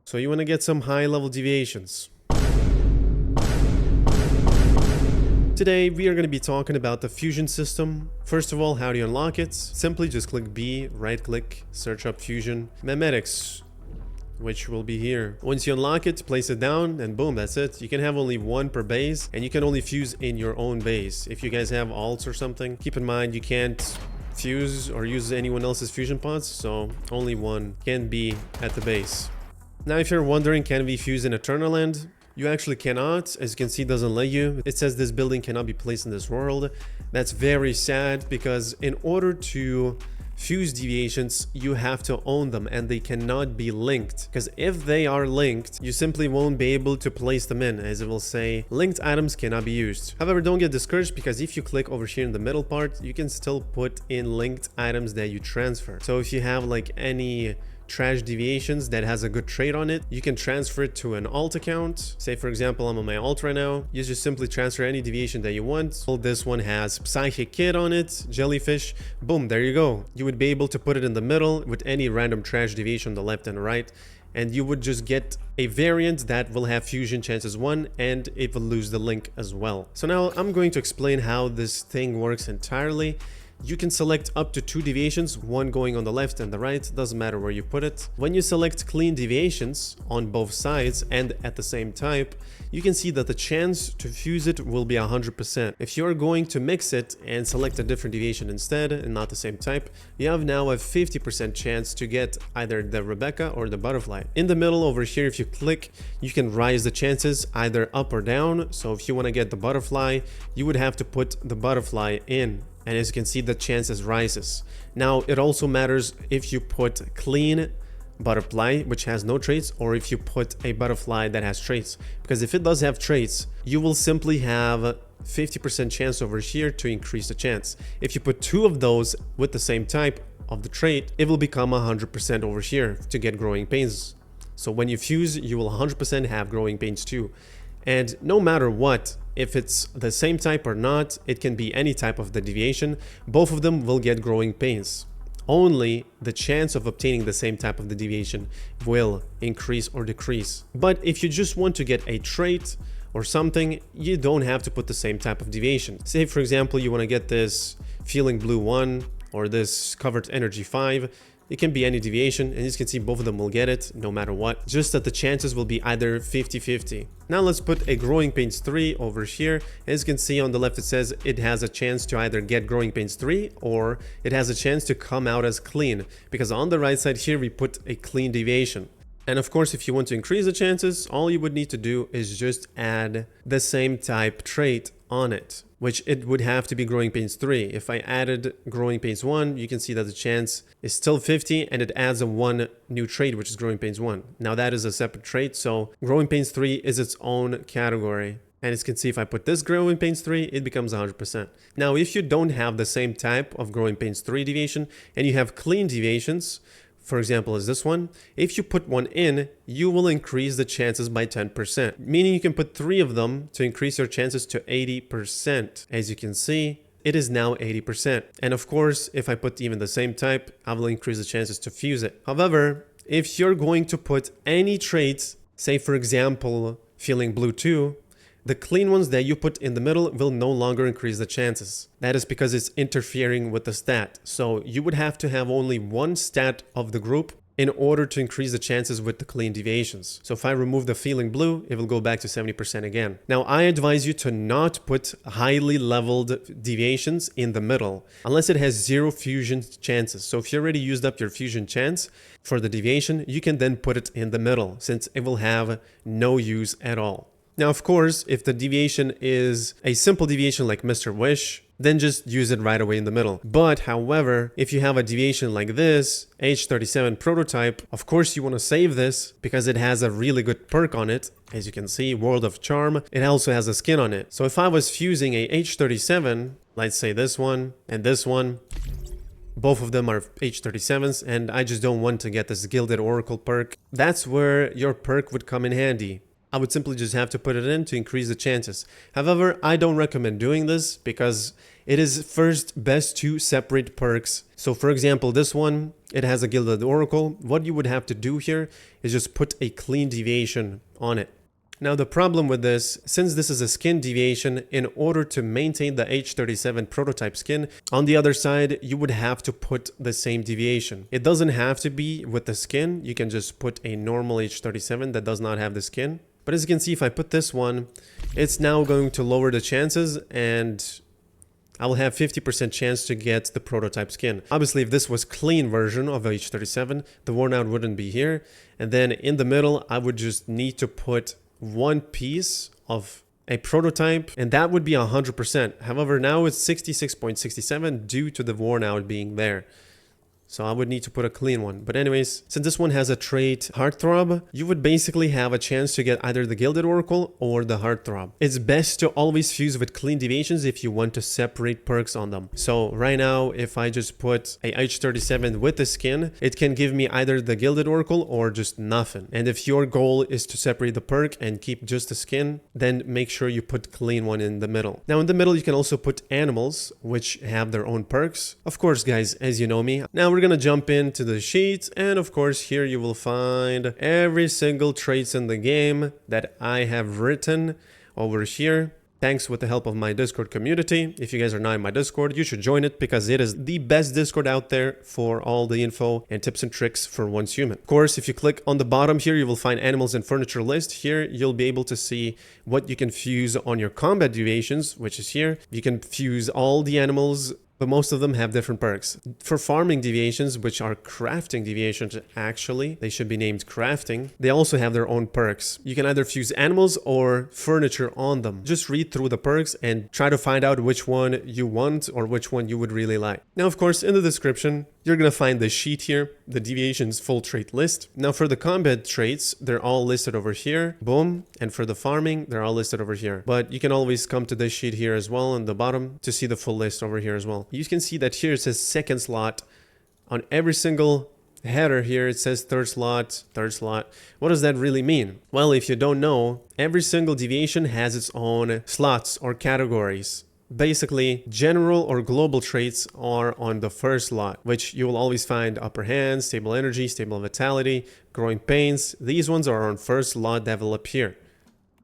So you want to get some high level deviations. Today we are going to be talking about the fusion system. First of all, how do you unlock it? Simply just click B, right click, search up fusion, memetics, which will be here. Once you unlock it, place it down, and boom, that's it. You can have only one per base, and you can only fuse in your own base. If you guys have alts or something, keep in mind you can't fuse or use anyone else's fusion pods, so only one can be at the base. Now, if you're wondering, can we fuse in Eternal End? You actually cannot. As you can see, it doesn't let you. It says this building cannot be placed in this world. That's very sad, because in order to fuse deviations, you have to own them, and they cannot be linked, because if they are linked, you simply won't be able to place them in, as it will say linked items cannot be used. However, don't get discouraged, because if you click over here in the middle part, you can still put in linked items that you transfer. So if you have like any trash deviations that has a good trait on it, you can transfer it to an alt account. Say for example, I'm on my alt right now. You just simply transfer any deviation that you want. This one has Psychic Kid on it, Jellyfish, boom, there you go. You would be able to put it in the middle with any random trash deviation on the left and right, and you would just get a variant that will have fusion chances 1, and it will lose the link as well. So now I'm going to explain how this thing works entirely. You can select up to 2 deviations, one going on the left and the right, doesn't matter where you put it. When you select clean deviations on both sides and at the same type, you can see that the chance to fuse it will be 100%. If you're going to mix it and select a different deviation instead and not the same type, you have now a 50% chance to get either the Rebecca or the butterfly. In the middle over here, if you click, you can raise the chances either up or down. So if you want to get the butterfly, you would have to put the butterfly in. And as you can see, the chances rises. Now, it also matters if you put clean butterfly, which has no traits, or if you put a butterfly that has traits. Because if it does have traits, you will simply have 50% chance over here to increase the chance. If you put 2 of those with the same type of the trait, it will become 100% over here to get growing pains. So when you fuse, you will 100% have growing pains too. And no matter what, if it's the same type or not, it can be any type of the deviation, both of them will get growing pains. Only the chance of obtaining the same type of the deviation will increase or decrease. But if you just want to get a trait or something, you don't have to put the same type of deviation. Say for example, you want to get this Feeling Blue 1 or this Covered Energy 5. It can be any deviation, and as you can see, both of them will get it no matter what, just that the chances will be either 50-50. Now let's put a Growing Pains 3 over here. As you can see on the left, it says it has a chance to either get Growing Pains 3 or it has a chance to come out as clean, because on the right side here we put a clean deviation. And of course, if you want to increase the chances, all you would need to do is just add the same type trait on it, which it would have to be Growing Pains 3. If I added Growing Pains 1, you can see that the chance is still 50, and it adds a 1 new trait, which is Growing Pains 1. Now that is a separate trait, so Growing Pains 3 is its own category. And as you can see, if I put this Growing Pains 3, it becomes 100%. Now, if you don't have the same type of Growing Pains 3 deviation, and you have clean deviations, for example, is this one, if you put one in, you will increase the chances by 10%, meaning you can put 3 of them to increase your chances to 80%. As you can see, it is now 80%. And of course, if I put even the same type, I will increase the chances to fuse it. However, if you're going to put any traits, say for example, Feeling Blue 2, the clean ones that you put in the middle will no longer increase the chances. That is because it's interfering with the stat. So you would have to have only one stat of the group in order to increase the chances with the clean deviations. So if I remove the Feeling Blue, it will go back to 70% again. Now, I advise you to not put highly leveled deviations in the middle unless it has 0 fusion chances. So if you already used up your fusion chance for the deviation, you can then put it in the middle since it will have no use at all. Now, of course, if the deviation is a simple deviation like Mr. Wish, then just use it right away in the middle. But however, if you have a deviation like this, H37 prototype, of course you want to save this because it has a really good perk on it. As you can see, World of Charm, it also has a skin on it. So if I was fusing a H37, let's say this one and this one, both of them are H37s, and I just don't want to get this Gilded Oracle perk, that's where your perk would come in handy. I would simply just have to put it in to increase the chances. However, I don't recommend doing this because it is first best to separate perks. So for example, this one, it has a Gilded Oracle. What you would have to do here is just put a clean deviation on it. Now the problem with this, since this is a skin deviation, in order to maintain the H37 prototype skin, on the other side, you would have to put the same deviation. It doesn't have to be with the skin. You can just put a normal H37 that does not have the skin. But as you can see, if I put this one, it's now going to lower the chances and I will have 50% chance to get the prototype skin. Obviously, if this was clean version of H37, the worn out wouldn't be here. And then in the middle, I would just need to put one piece of a prototype and that would be 100%. However, now it's 66.67 due to the worn out being there. So I would need to put a clean one. But anyways, since this one has a trait Heartthrob, you would basically have a chance to get either the Gilded Oracle or the Heartthrob. It's best to always fuse with clean deviations if you want to separate perks on them. So right now, if I just put a H37 with the skin, it can give me either the Gilded Oracle or just nothing. And if your goal is to separate the perk and keep just the skin, then make sure you put clean one in the middle. Now in the middle, you can also put animals, which have their own perks. Of course, guys, as you know me. Now we're gonna jump into the sheet, and of course here you will find every single traits in the game that I have written over here. Thanks with the help of my Discord community. If you guys are not in my Discord, you should join it because it is the best Discord out there for all the info and tips and tricks for Once Human. Of course, if you click on the bottom here, you will find animals and furniture list. Here, you'll be able to see what you can fuse on your combat deviations, which is here. You can fuse all the animals, but most of them have different perks. For farming deviations, which are crafting deviations actually, they should be named crafting, they also have their own perks. You can either fuse animals or furniture on them. Just read through the perks and try to find out which one you want or which one you would really like. Now, of course, in the description, you're gonna find the sheet here, the deviations full trait list. Now for the combat traits, they're all listed over here, boom. And for the farming, they're all listed over here. But you can always come to this sheet here as well on the bottom to see the full list over here as well. You can see that here it says second slot. On every single header here, it says third slot, third slot. What does that really mean? Well, if you don't know, every single deviation has its own slots or categories. Basically, general or global traits are on the first slot, which you will always find upper hand, stable energy, stable vitality, growing pains. These ones are on first slot that will appear.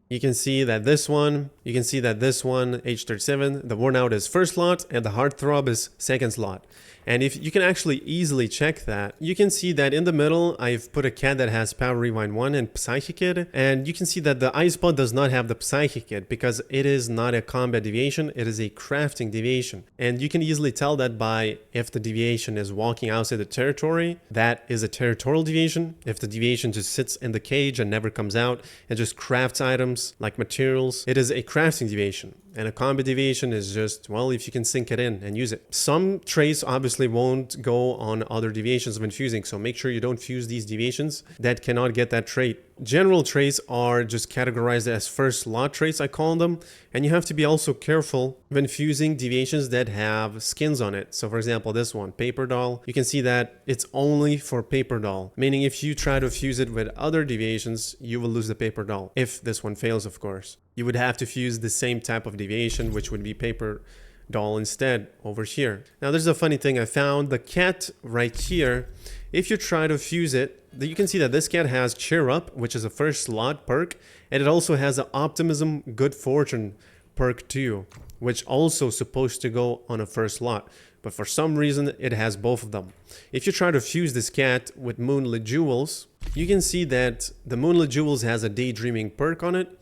You can see that this one, H37, the worn out is first slot and the heartthrob is second slot. And if you can actually easily check that, you can see that in the middle, I've put a cat that has Power Rewind 1 and Psychic Kid. And you can see that the ice pod does not have the Psychic Kid because it is not a combat deviation. It is a crafting deviation. And you can easily tell that by if the deviation is walking outside the territory, that is a territorial deviation. If the deviation just sits in the cage and never comes out and just crafts items like materials, it is a crafting deviation. And a combat deviation is just, well, if you can sync it in and use it. Some traits obviously won't go on other deviations when fusing, so make sure you don't fuse these deviations that cannot get that trait. General traits are just categorized as first slot traits, I call them, and you have to be also careful when fusing deviations that have skins on it. So for example, this one, Paper Doll, you can see that it's only for Paper Doll, meaning if you try to fuse it with other deviations, you will lose the Paper Doll, if this one fails, of course. You would have to fuse the same type of deviation, which would be Paper Doll instead over here. Now there's a funny thing I found. The cat right here, if you try to fuse it, you can see that this cat has Cheer Up, which is a first slot perk, and it also has an Optimism Good Fortune perk too, which also supposed to go on a first slot. But for some reason, it has both of them. If you try to fuse this cat with Moonlit Jewels, you can see that the Moonlit Jewels has a Daydreaming perk on it,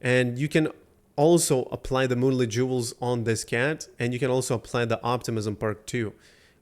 and you can also apply the Moonlit Jewels on this cat, and you can also apply the Optimism perk too.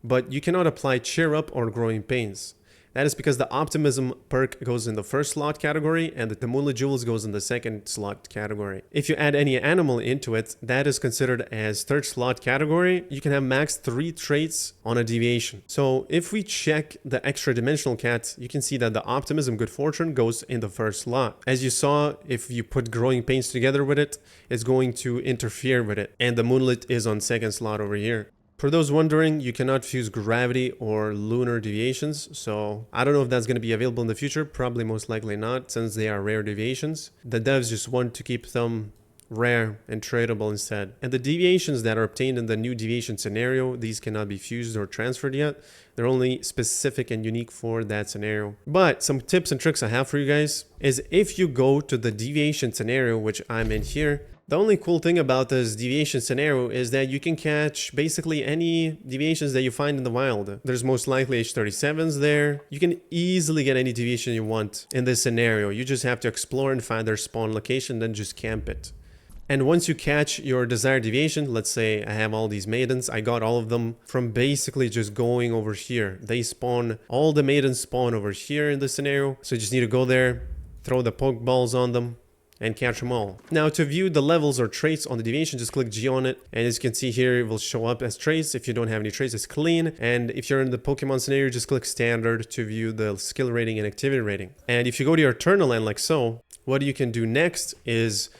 But you cannot apply Cheer Up or Growing Pains. That is because the Optimism perk goes in the first slot category and the Moonlit Jewels goes in the second slot category. If you add any animal into it, that is considered as third slot category. You can have max 3 traits on a deviation. So if we check the extra dimensional cat, you can see that the Optimism Good Fortune goes in the first slot. As you saw, if you put Growing Pains together with it, it's going to interfere with it. And the Moonlit is on second slot over here. For those wondering, you cannot fuse gravity or lunar deviations, so I don't know if that's going to be available in the future, probably most likely not, since they are rare deviations. The devs just want to keep them rare and tradable instead. And the deviations that are obtained in the new deviation scenario, these cannot be fused or transferred yet. They're only specific and unique for that scenario. But some tips and tricks I have for you guys is if you go to the deviation scenario, which I'm in here, the only cool thing about this deviation scenario is that you can catch basically any deviations that you find in the wild. There's most likely H37s there. You can easily get any deviation you want in this scenario. You just have to explore and find their spawn location, then just camp it. And once you catch your desired deviation, let's say I have all these maidens, I got all of them from basically just going over here. They spawn, all the maidens spawn over here in this scenario. So you just need to go there, throw the pokeballs on them, and catch them all. Now to view the levels or traits on the deviation, just click G on it, and as you can see here, it will show up as traits. If you don't have any traits, it's clean. And if you're in the Pokemon scenario, just click standard to view the skill rating and activity rating. And if you go to your Eternal Land like so, what you can do next is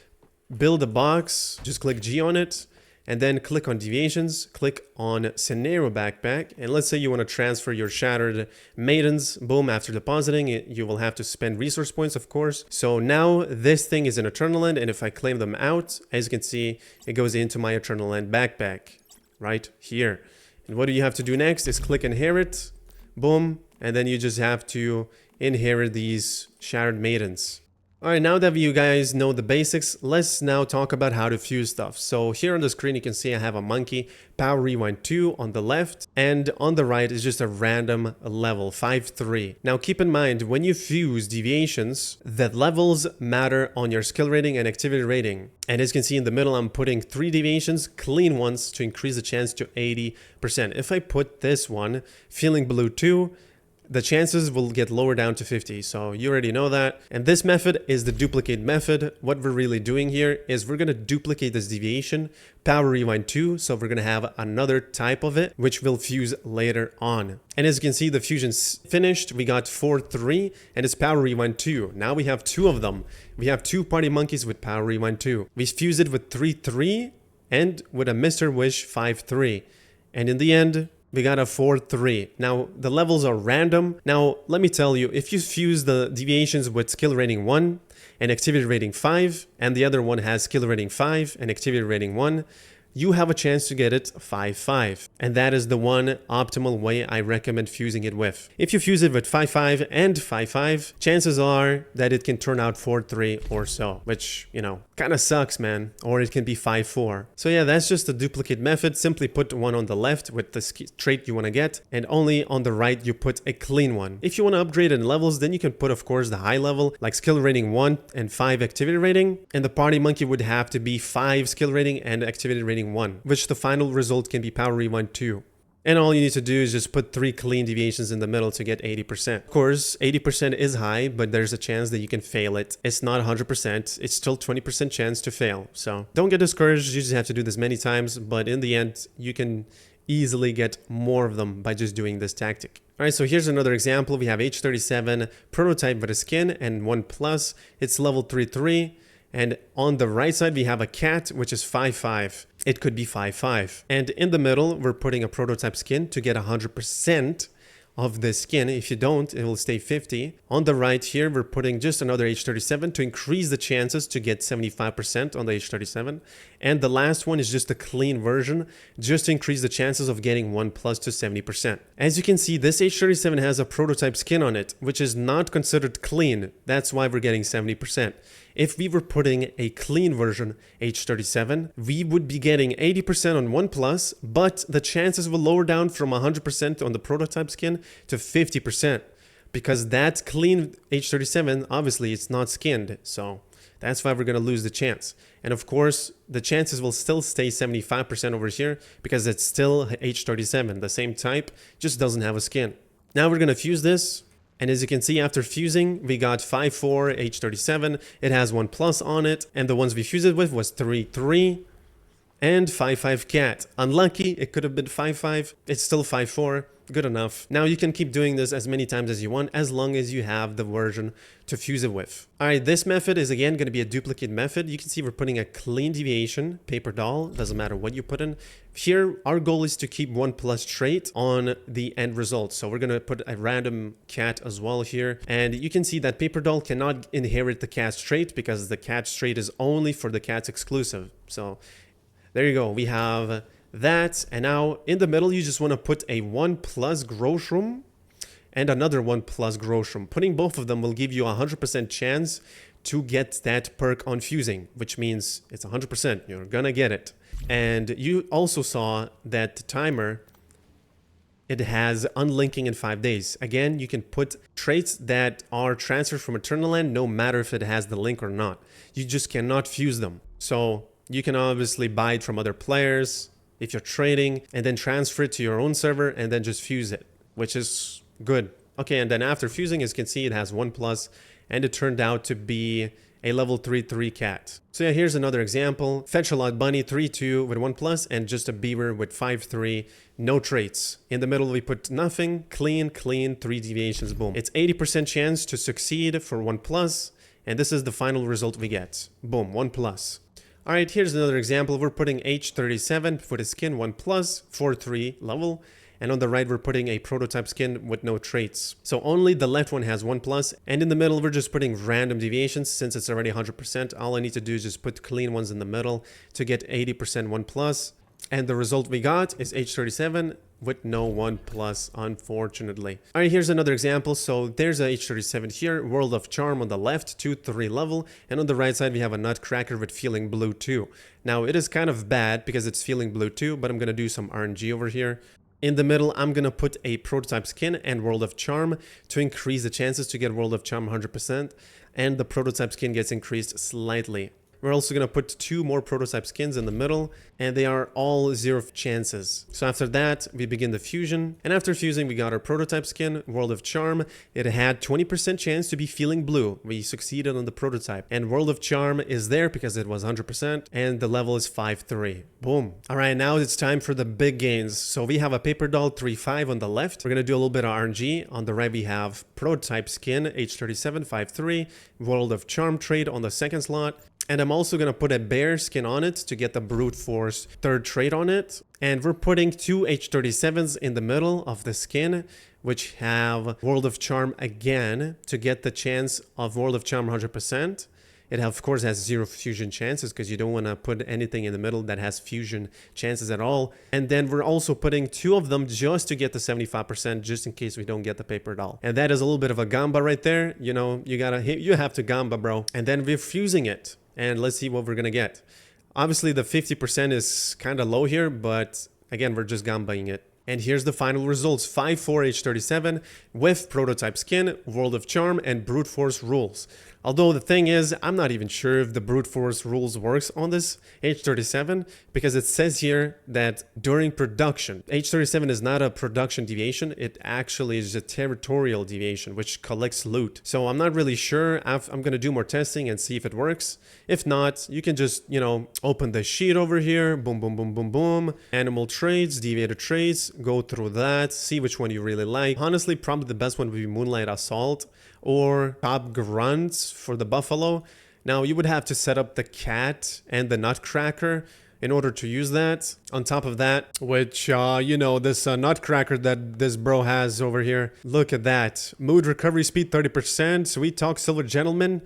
build a box, just click G on it, and then click on deviations, click on scenario backpack, and let's say you want to transfer your shattered maidens. Boom, after depositing it, you will have to spend resource points, of course. So now this thing is in Eternal Land, and if I claim them out, as you can see, it goes into my Eternal Land backpack right here. And what do you have to do next is click inherit, boom, and then you just have to inherit these shattered maidens. Alright, now that you guys know the basics, let's now talk about how to fuse stuff. So here on the screen you can see I have a monkey, power rewind 2 on the left, and on the right is just a random level, 5-3. Now keep in mind, when you fuse deviations, the levels matter on your skill rating and activity rating. And as you can see in the middle, I'm putting 3 deviations, clean ones, to increase the chance to 80%. If I put this one, feeling blue 2, the chances will get lower down to 50. So you already know that. And this method is the duplicate method. What we're really doing here is we're going to duplicate this deviation, power rewind 2. So we're going to have another type of it, which will fuse later on. And as you can see, the fusion's finished. We got 4-3 and it's power rewind 2. Now we have 2 of them. We have 2 party monkeys with power rewind 2. We fuse it with 3-3 and with a Mr. Wish 5-3. And in the end, we got a 4-3. Now, the levels are random. Now, let me tell you, if you fuse the deviations with skill rating 1 and activity rating 5, and the other one has skill rating 5 and activity rating 1, you have a chance to get it 5-5. And that is the one optimal way I recommend fusing it with. If you fuse it with 5-5 and 5-5, chances are that it can turn out 4-3 or so, which, you know, kind of sucks, man. Or it can be 5-4. So yeah, that's just a duplicate method. Simply put one on the left with the trait you want to get, and only on the right you put a clean one. If you want to upgrade in levels, then you can put, of course, the high level, like skill rating 1 and 5 activity rating, and the party monkey would have to be 5 skill rating and activity rating 1, which the final result can be power rewind 2. And all you need to do is just put 3 clean deviations in the middle to get 80%. Of course, 80% is high, but there's a chance that you can fail it. It's not 100%. It's still 20% chance to fail. So don't get discouraged. You just have to do this many times, but in the end, you can easily get more of them by just doing this tactic. All right, so here's another example. We have H37 prototype with a skin and 1+. It's level 3-3. And on the right side, we have a cat, which is 5-5. It could be 5-5. And in the middle, we're putting a prototype skin to get 100% of the skin. If you don't, it will stay 50. On the right here, we're putting just another H37 to increase the chances to get 75% on the H37. And the last one is just a clean version, just to increase the chances of getting 1+ to 70%. As you can see, this H37 has a prototype skin on it, which is not considered clean. That's why we're getting 70%. If we were putting a clean version, H37, we would be getting 80% on 1+, but the chances will lower down from 100% on the prototype skin to 50%. Because that clean H37, obviously it's not skinned, so that's why we're going to lose the chance. And of course, the chances will still stay 75% over here, because it's still H37, the same type, just doesn't have a skin. Now we're going to fuse this. And as you can see, after fusing, we got 5-4 H37. It has 1+ on it. And the ones we fused it with was 3-3. And 5-5 cat. Unlucky, it could have been 5-5. It's still 5-4. Good enough. Now you can keep doing this as many times as you want, as long as you have the version to fuse it with. Alright, this method is again going to be a duplicate method. You can see we're putting a clean deviation, paper doll, doesn't matter what you put in. Here, our goal is to keep 1+ trait on the end result. So we're going to put a random cat as well here. And you can see that paper doll cannot inherit the cat's trait because the cat's trait is only for the cat's exclusive. So there you go. We have that, and now in the middle you just want to put a 1+ Groshroom and another 1+ Groshroom. Putting both of them will give you a 100% chance to get that perk on fusing, which means it's 100%. You're gonna get it. And you also saw that the timer, it has unlinking in 5 days. Again, you can put traits that are transferred from Eternal Land no matter if it has the link or not. You just cannot fuse them. So you can obviously buy it from other players if you're trading, and then transfer it to your own server and then just fuse it, which is good. Okay, and then after fusing, as you can see, it has 1+, and it turned out to be a level 3/3 cat. So yeah, here's another example. Fetch a lot bunny 3/2 with 1+, and just a beaver with 5/3, no traits. In the middle we put nothing, clean, 3 deviations, boom. It's 80% chance to succeed for 1+, and this is the final result we get. Boom, 1+. Alright, here's another example. We're putting H37 for the skin 1+, 4/3 level. And on the right, we're putting a prototype skin with no traits. So only the left one has 1+. And in the middle, we're just putting random deviations since it's already 100%. All I need to do is just put clean ones in the middle to get 80% 1+. And the result we got is H37 with no 1+, unfortunately. All right, here's another example. So there's a H37 here, World of Charm on the left, 2/3 level. And on the right side, we have a Nutcracker with Feeling Blue too. Now, it is kind of bad because it's Feeling Blue too, but I'm going to do some RNG over here. In the middle, I'm going to put a prototype skin and World of Charm to increase the chances to get World of Charm 100%. And the prototype skin gets increased slightly. We're also going to put 2 more prototype skins in the middle, and they are all 0 chances. So after that, we begin the fusion. And after fusing, we got our prototype skin, World of Charm. It had 20% chance to be Feeling Blue. We succeeded on the prototype. And World of Charm is there because it was 100%, and the level is 5/3. Boom. All right, now it's time for the big gains. So we have a Paper Doll 3/5 on the left. We're going to do a little bit of RNG. On the right, we have prototype skin, H37, 5/3. World of Charm trade on the second slot. And I'm also going to put a bear skin on it to get the brute force 3rd trait on it. And we're putting 2 H37s in the middle of the skin, which have World of Charm again to get the chance of World of Charm 100%. It of course has 0 fusion chances because you don't want to put anything in the middle that has fusion chances at all. And then we're also putting 2 of them just to get the 75% just in case we don't get the paper doll. And that is a little bit of a gamba right there. You know, you have to gamba, bro. And then we're fusing it. And let's see what we're going to get. Obviously, the 50% is kind of low here, but again, we're just gambaing it. And here's the final results. 5/4 H37 with prototype skin, World of Charm, and brute force rules. Although the thing is, I'm not even sure if the brute force rules works on this H37 because it says here that during production, H37 is not a production deviation. It actually is a territorial deviation, which collects loot. So I'm not really sure. I'm going to do more testing and see if it works. If not, you can just, you know, open the sheet over here. Boom, boom, boom, boom, boom. Animal traits, deviator traits. Go through that. See which one you really like. Honestly, probably the best one would be Moonlight Assault or Top Grunts for the buffalo. Now you would have to set up the cat and the Nutcracker in order to use that. On top of that, which, you know, this Nutcracker that this bro has over here. Look at that. Mood recovery speed 30%. Sweet Talk Silver Gentleman.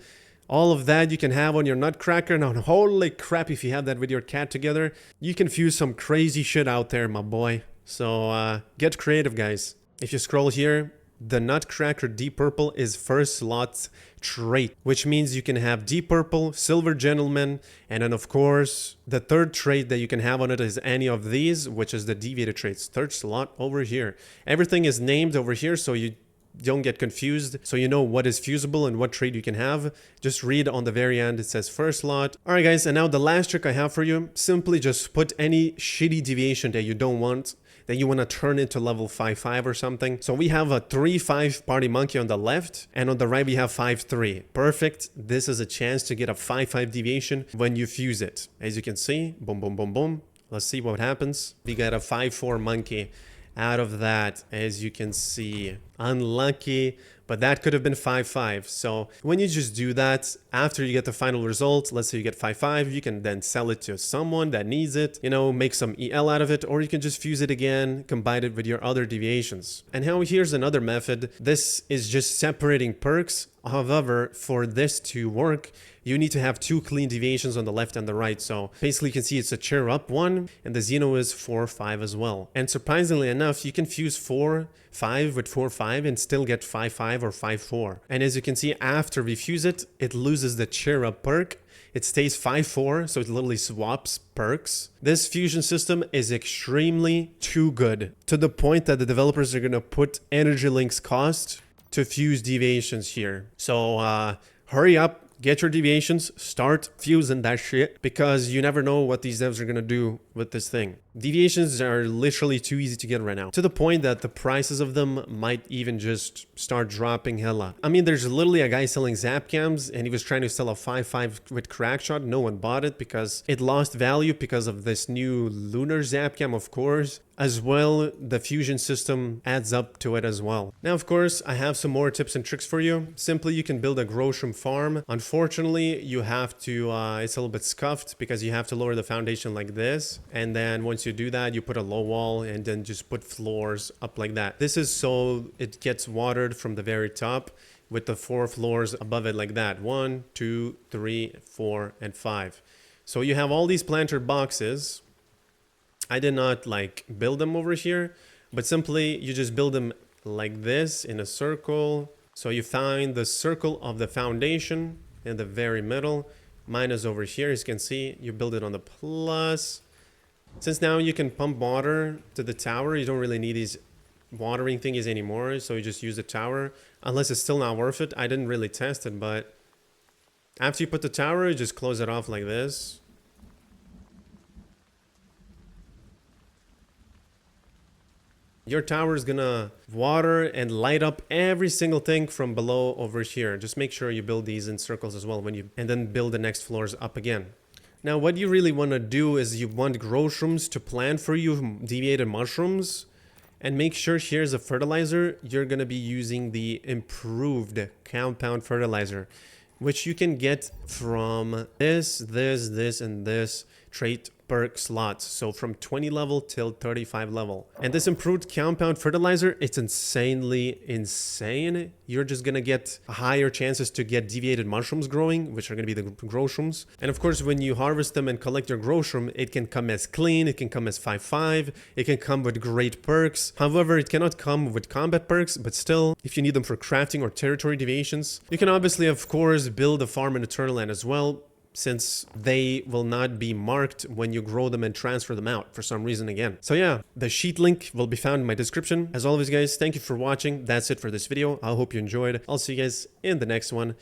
All of that you can have on your Nutcracker. Now, holy crap, if you have that with your cat together, you can fuse some crazy shit out there, my boy. So get creative, guys. If you scroll here, the Nutcracker Deep Purple is first slot trait, which means you can have Deep Purple, Silver Gentleman, and then of course the 3rd trait that you can have on it is any of these, which is the Deviator traits, 3rd slot over here. Everything is named over here so you don't get confused, so you know what is fusible and what trait you can have. Just read on the very end, it says first slot. Alright guys, and now the last trick I have for you, simply just put any shitty deviation that you don't want that you want to turn into level 5-5 or something. So we have a 3-5 party monkey on the left, and on the right we have 5-3. Perfect. This is a chance to get a 5-5 deviation when you fuse it. As you can see, boom, boom, boom, boom. Let's see what happens. We got a 5-4 monkey out of that, as you can see. Unlucky, but that could have been 5-5. So when you just do that, after you get the final result, let's say you get 5-5, you can then sell it to someone that needs it, you know, make some EL out of it, or you can just fuse it again, combine it with your other deviations. And now here's another method. This is just separating perks. However, for this to work, you need to have 2 clean deviations on the left and the right. So basically you can see it's a cheer up 1, and the Xeno is 4-5 as well. And surprisingly enough, you can fuse 4-5 with 4-5 and still get 5-5 or 5-4. And as you can see, after we fuse it, it loses the cheer up perk. It stays 5-4, so it literally swaps perks. This fusion system is extremely too good, to the point that the developers are going to put energy links cost to fuse deviations here. So hurry up, get your deviations, start fusing that shit, because you never know what these devs are gonna do with this thing. Deviations are literally too easy to get right now, to the point that the prices of them might even just start dropping hella. I mean, there's literally a guy selling zap cams, and he was trying to sell a 5-5 with crackshot. No one bought it because it lost value because of this new lunar zap cam, of course. As well, the fusion system adds up to it as well. Now, of course, I have some more tips and tricks for you. Simply, you can build a Groshroom farm. Unfortunately, you have to, it's a little bit scuffed because you have to lower the foundation like this. And then once you do that, you put a low wall and then just put floors up like that. This is so it gets watered from the very top with the 4 floors above it like that. 1, 2, 3, 4, and 5. So you have all these planter boxes. I did not like build them over here, but simply you just build them like this in a circle. So you find the circle of the foundation in the very middle. Mine is over here. As you can see, you build it on the plus. Since now you can pump water to the tower, you don't really need these watering thingies anymore. So you just use the tower, unless it's still not worth it. I didn't really test it, but after you put the tower, you just close it off like this. Your tower is gonna water and light up every single thing from below over here. Just make sure you build these in circles as well and then build the next floors up again. Now, what you really want to do is you want Groshrooms to plant for you deviated mushrooms, and make sure here's a fertilizer. You're gonna be using the improved compound fertilizer, which you can get from this, and this trait perk slots. So from 20 level till 35 level. And this improved compound fertilizer, it's insanely insane. You're just gonna get higher chances to get deviated mushrooms growing, which are gonna be the Groshrooms. And of course, when you harvest them and collect your Groshroom, it can come as clean, it can come as 5-5, it can come with great perks. However, it cannot come with combat perks, but still, if you need them for crafting or territory deviations, you can obviously, of course, build a farm in Eternal Land as well, since they will not be marked when you grow them and transfer them out for some reason again. So yeah, the sheet link will be found in my description. As always, guys, thank you for watching. That's it for this video. I hope you enjoyed. I'll see you guys in the next one.